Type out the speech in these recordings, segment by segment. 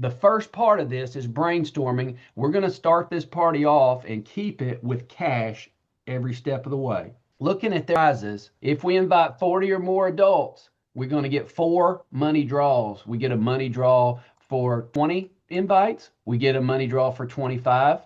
The first part of this is brainstorming. We're going to start this party off and keep it with cash every step of the way. Looking at the prizes, if we invite 40 or more adults, we're going to get 4 money draws. We get a money draw for 20 invites. We get a money draw for 25.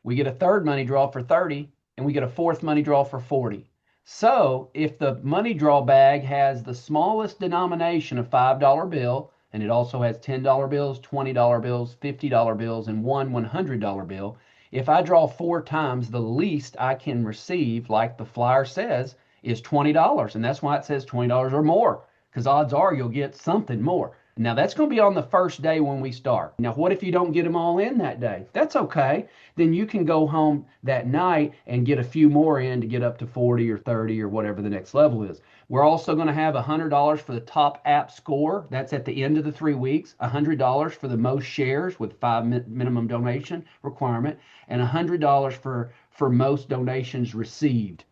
We get a third money draw for 30, and we get a fourth money draw for 40. So if the money draw bag has the smallest denomination of $5 bill, and it also has $10 bills, $20 bills, $50 bills, and one $100 bill, if I draw 4 times, the least I can receive, like the flyer says, is $20. And that's why it says $20 or more, because odds are you'll get something more. Now, that's going to be on the first day when we start. Now, what if you don't get them all in that day? That's okay. Then you can go home that night and get a few more in to get up to 40 or 30 or whatever the next level is. We're also going to have $100 for the top app score. That's at the end of the 3 weeks. $100 for the most shares with 5 minimum donation requirement, and $100 for most donations received.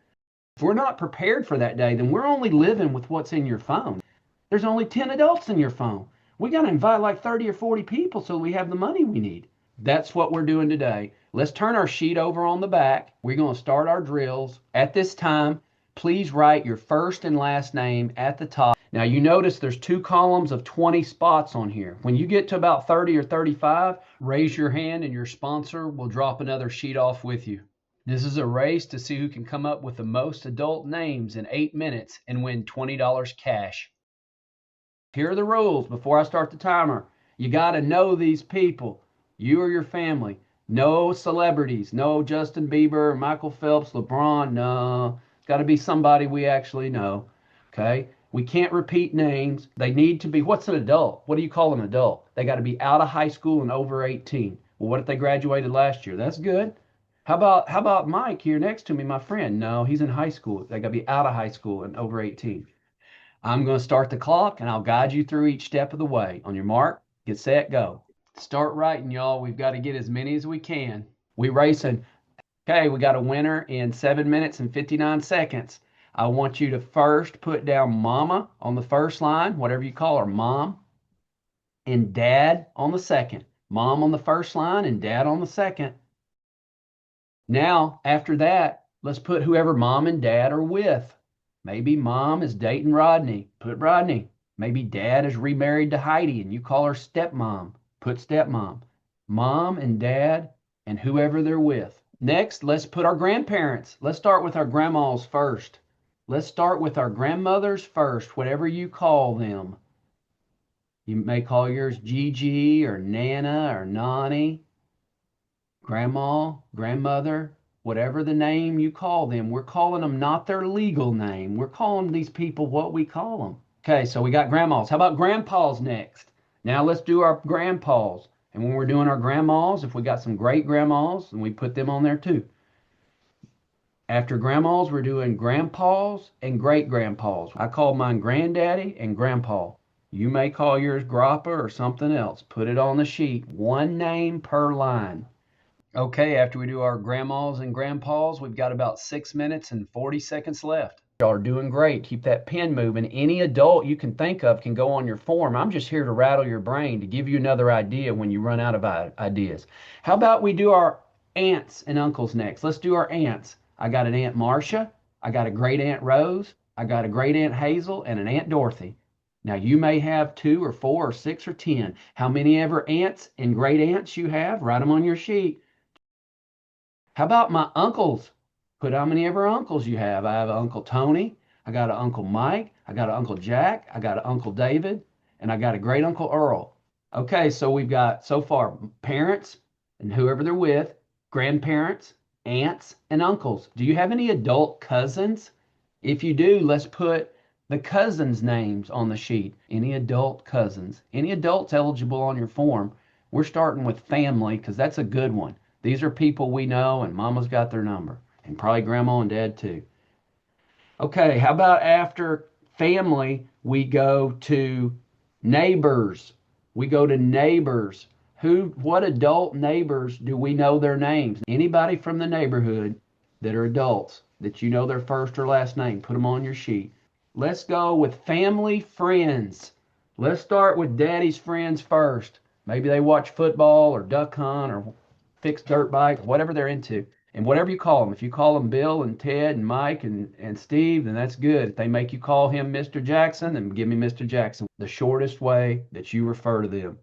If we're not prepared for that day, then we're only living with what's in your phone. There's only 10 adults in your phone. We got to invite like 30 or 40 people so we have the money we need. That's what we're doing today. Let's turn our sheet over on the back. We're going to start our drills. At this time, please write your first and last name at the top. Now you notice there's 2 columns of 20 spots on here. When you get to about 30 or 35, raise your hand and your sponsor will drop another sheet off with you. This is a race to see who can come up with the most adult names in 8 minutes and win $20 cash. Here are the rules before I start the timer. You got to know these people, you or your family. No celebrities, no Justin Bieber, Michael Phelps, LeBron, no. It's got to be somebody we actually know, okay? We can't repeat names. They need to be, what's an adult? What do you call an adult? They got to be out of high school and over 18. Well, what if they graduated last year? That's good. How about Mike here next to me, my friend? No, he's in high school. They got to be out of high school and over 18. I'm going to start the clock, and I'll guide you through each step of the way. On your mark, get set, go. Start writing, y'all. We've got to get as many as we can. We racing. Okay, we got a winner in 7 minutes and 59 seconds. I want you to first put down mama on the first line, whatever you call her, mom, and dad on the second. Mom on the first line and dad on the second. Now, after that, let's put whoever mom and dad are with. Maybe mom is dating Rodney. Put Rodney. Maybe dad is remarried to Heidi and you call her stepmom. Put stepmom. Mom and dad and whoever they're with. Next, let's put our grandparents. Let's start with our grandmas first. Let's start with our grandmothers first, whatever you call them. You may call yours Gigi or Nana or Nani. Grandma, grandmother, whatever the name you call them, we're calling them not their legal name. We're calling these people what we call them. Okay, so we got grandmas. How about grandpas next? Now let's do our grandpas. And when we're doing our grandmas, if we got some great grandmas, then we put them on there too. After grandmas, we're doing grandpas and great grandpas. I call mine granddaddy and grandpa. You may call yours grandpa or something else. Put it on the sheet. 1 name per line. Okay, after we do our grandmas and grandpas, we've got about 6 minutes and 40 seconds left. Y'all are doing great. Keep that pen moving. Any adult you can think of can go on your form. I'm just here to rattle your brain, to give you another idea when you run out of ideas. How about we do our aunts and uncles next? Let's do our aunts. I got an Aunt Marcia. I got a great Aunt Rose. I got a great Aunt Hazel and an Aunt Dorothy. Now, you may have 2 or 4 or 6 or 10. How many ever aunts and great aunts you have? Write them on your sheet. How about my uncles? Put how many ever uncles you have. I have an Uncle Tony. I got an Uncle Mike. I got an Uncle Jack. I got an Uncle David. And I got a great Uncle Earl. Okay, so we've got so far parents and whoever they're with, grandparents, aunts, and uncles. Do you have any adult cousins? If you do, let's put the cousins' names on the sheet. Any adult cousins. Any adults eligible on your form. We're starting with family because that's a good one. These are people we know, and mama's got their number, and probably grandma and dad too. Okay, how about after family, we go to neighbors. We go to neighbors. What adult neighbors do we know their names? Anybody from the neighborhood that are adults, that you know their first or last name, put them on your sheet. Let's go with family friends. Let's start with daddy's friends first. Maybe they watch football or duck hunt or fix dirt bike, whatever they're into. And whatever you call them, if you call them Bill and Ted and Mike and Steve, then that's good. If they make you call him Mr. Jackson, then give me Mr. Jackson, the shortest way that you refer to them.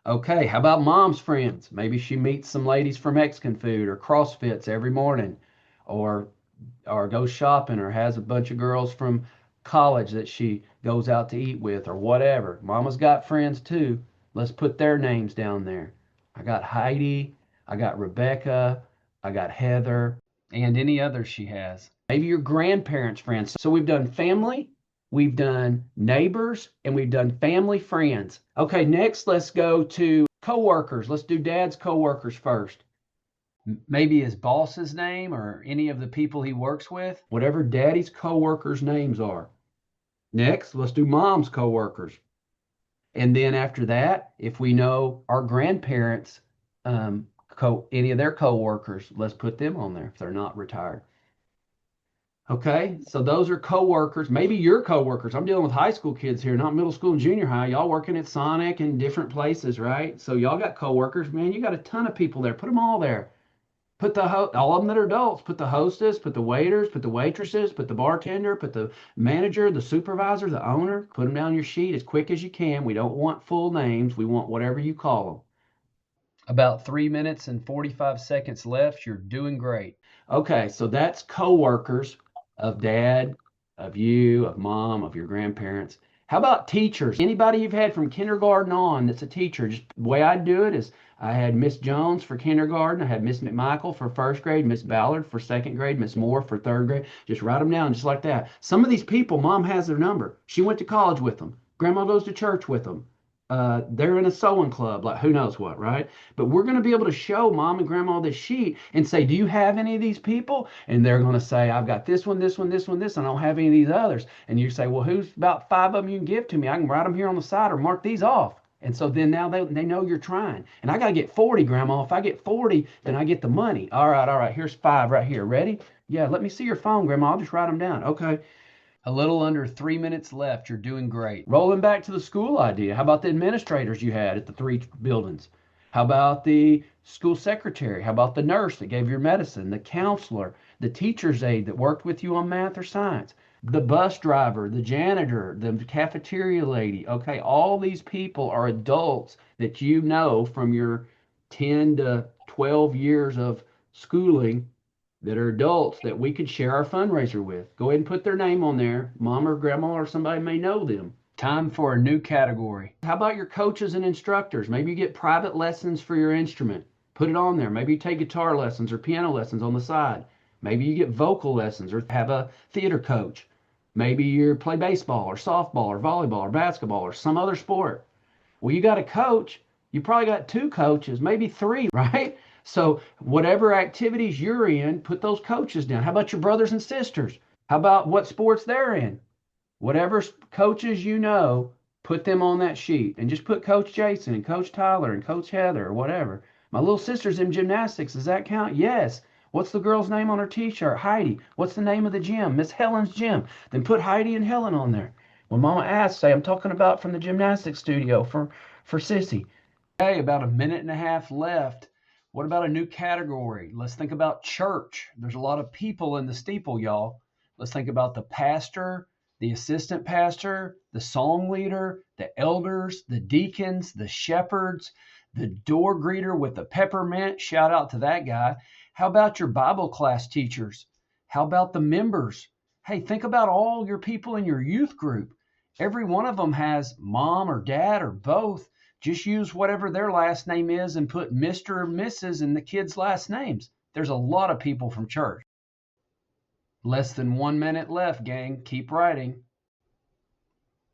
Okay, how about mom's friends? Maybe she meets some ladies for Mexican food or CrossFits every morning, or goes shopping, or has a bunch of girls from college that she goes out to eat with, or whatever. Mama's got friends too. Let's put their names down there. I got Heidi, I got Rebecca, I got Heather, and any others she has. Maybe your grandparents' friends. So we've done family, we've done neighbors, and we've done family friends. Okay, next let's go to coworkers. Let's do dad's coworkers first. Maybe his boss's name or any of the people he works with, whatever daddy's coworkers' names are. Next, let's do mom's coworkers. And then after that, if we know our grandparents, any of their coworkers, let's put them on there if they're not retired. Okay, so those are coworkers. Maybe your coworkers. I'm dealing with high school kids here, not middle school and junior high. Y'all working at Sonic and different places, right? So y'all got coworkers. Man, you got a ton of people there. Put them all there. Put all of them that are adults. Put the hostess, put the waiters, put the waitresses, put the bartender, put the manager, the supervisor, the owner. Put them down your sheet as quick as you can. We don't want full names. We want whatever you call them. About 3 minutes and 45 seconds left. You're doing great. Okay, so that's coworkers of dad, of you, of mom, of your grandparents. How about teachers? Anybody you've had from kindergarten on that's a teacher? Just the way I do it is I had Miss Jones for kindergarten. I had Miss McMichael for first grade, Miss Ballard for second grade, Miss Moore for third grade. Just write them down just like that. Some of these people, mom has their number. She went to college with them. Grandma goes to church with them. They're in a sewing club, like who knows what, right? But we're going to be able to show mom and grandma this sheet and say, do you have any of these people? And they're going to say, I've got this one, this one, this one, this, and I don't have any of these others. And you say, well, who's about 5 of them you can give to me? I can write them here on the side or mark these off. And so then now they know you're trying. And I got to get 40, grandma. If I get 40, then I get the money. All right. Here's 5 right here. Ready? Yeah, let me see your phone, grandma. I'll just write them down. Okay. A little under 3 minutes left. You're doing great. Rolling back to the school idea. How about the administrators you had at the 3 buildings? How about the school secretary? How about the nurse that gave your medicine? The counselor, the teacher's aide that worked with you on math or science? The bus driver, the janitor, the cafeteria lady. Okay, all these people are adults that you know from your 10 to 12 years of schooling that are adults that we could share our fundraiser with. Go ahead and put their name on there. Mom or grandma or somebody may know them. Time for a new category. How about your coaches and instructors? Maybe you get private lessons for your instrument. Put it on there. Maybe you take guitar lessons or piano lessons on the side. Maybe you get vocal lessons or have a theater coach. Maybe you play baseball or softball or volleyball or basketball or some other sport. Well, you got a coach. You probably got 2 coaches, maybe 3, right? So whatever activities you're in, put those coaches down. How about your brothers and sisters? How about what sports they're in? Whatever coaches you know, put them on that sheet. And just put Coach Jason and Coach Tyler and Coach Heather or whatever. My little sister's in gymnastics. Does that count? Yes. What's the girl's name on her t-shirt? Heidi. What's the name of the gym? Miss Helen's gym. Then put Heidi and Helen on there. When Mama asks, say, I'm talking about from the gymnastics studio for Sissy. Okay, about a minute and a half left. What about a new category? Let's think about church. There's a lot of people in the steeple, y'all. Let's think about the pastor, the assistant pastor, the song leader, the elders, the deacons, the shepherds, the door greeter with the peppermint. Shout out to that guy. How about your Bible class teachers? How about the members? Hey, think about all your people in your youth group. Every one of them has mom or dad or both. Just use whatever their last name is and put Mr. or Mrs. in the kids' last names. There's a lot of people from church. Less than 1 minute left, gang. Keep writing.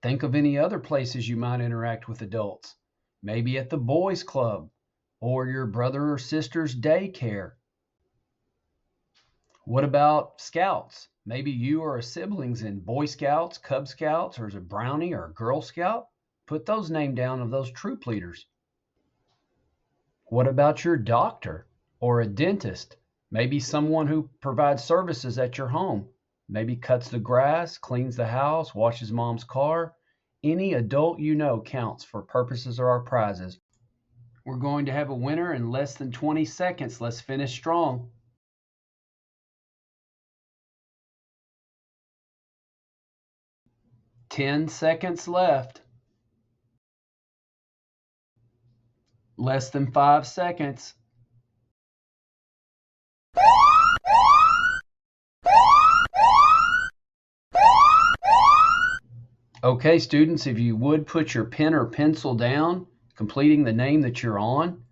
Think of any other places you might interact with adults. Maybe at the boys' club or your brother or sister's daycare. What about scouts? Maybe you or a siblings in Boy Scouts, Cub Scouts, or as a Brownie or a Girl Scout. Put those names down of those troop leaders. What about your doctor or a dentist? Maybe someone who provides services at your home. Maybe cuts the grass, cleans the house, washes mom's car. Any adult you know counts for purposes of our prizes. We're going to have a winner in less than 20 seconds. Let's finish strong. Ten seconds left. Less than 5 seconds. Okay, students, if you would put your pen or pencil down, completing the name that you're on.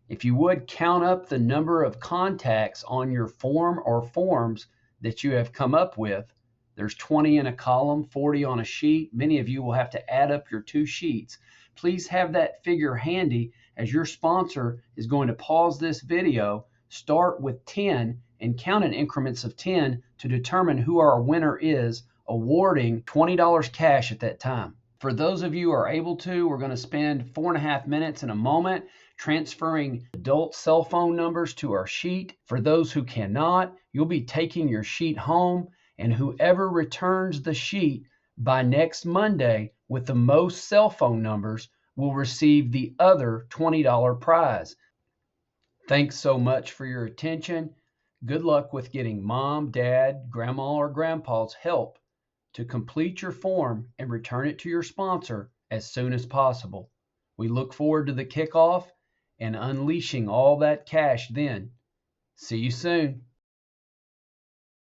If you would count up the number of contacts on your form or forms that you have come up with. There's 20 in a column, 40 on a sheet. Many of you will have to add up your 2 sheets. Please have that figure handy as your sponsor is going to pause this video, start with 10, and count in increments of 10 to determine who our winner is, awarding $20 cash at that time. For those of you who are able to, we're going to spend 4.5 minutes in a moment transferring adult cell phone numbers to our sheet. For those who cannot, you'll be taking your sheet home, and whoever returns the sheet by next Monday with the most cell phone numbers will receive the other $20 prize. Thanks so much for your attention. Good luck with getting mom, dad, grandma, or grandpa's help to complete your form and return it to your sponsor as soon as possible. We look forward to the kickoff and unleashing all that cash then. See you soon.